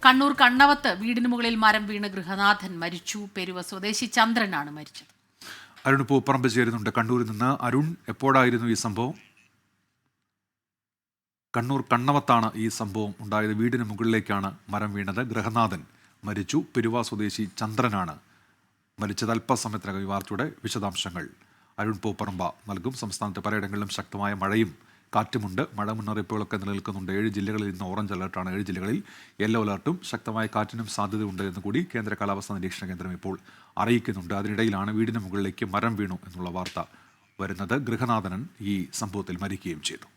കണ്ണൂർ കണ്ണവത്ത് വീടിന് മുകളിൽ മരം വീണ് ഗൃഹനാഥൻ മരിച്ചു. പെരുവ സ്വദേശി ചന്ദ്രനാണ് മരിച്ചത്. അരുൺ പൂപ്പറമ്പ് ചേരുന്നുണ്ട് കണ്ണൂരിൽ നിന്ന്. അരുൺ, എപ്പോഴായിരുന്നു ഈ സംഭവം? കണ്ണൂർ കണ്ണവത്താണ് ഈ സംഭവം ഉണ്ടായത്. വീടിന് മുകളിലേക്കാണ് മരം വീണത്. ഗൃഹനാഥൻ മരിച്ചു. പെരുവ സ്വദേശി ചന്ദ്രനാണ് മരിച്ചത്. അല്പസമയത്തിനകം ഈ വാർത്തയുടെ വിശദാംശങ്ങൾ അരുൺ പൂപ്പറമ്പ നൽകും. സംസ്ഥാനത്ത് പലയിടങ്ങളിലും ശക്തമായ മഴയും കാറ്റുമുണ്ട്. മഴ മുന്നറിയിപ്പുകളൊക്കെ നിലനിൽക്കുന്നുണ്ട്. 7 ജില്ലകളിൽ ഇന്ന് ഓറഞ്ച് അലർട്ടാണ്. 7 ജില്ലകളിൽ യെല്ലോ അലർട്ടും ശക്തമായ കാറ്റിനും സാധ്യതയുണ്ട് എന്ന് കൂടി കേന്ദ്ര കാലാവസ്ഥാ നിരീക്ഷണ കേന്ദ്രം ഇപ്പോൾ അറിയിക്കുന്നുണ്ട്. അതിനിടയിലാണ് വീടിന് മുകളിലേക്ക് മരം വീണു എന്നുള്ള വാർത്ത വരുന്നത്. ഗൃഹനാഥനൻ ഈ സംഭവത്തിൽ മരിക്കുകയും ചെയ്തു.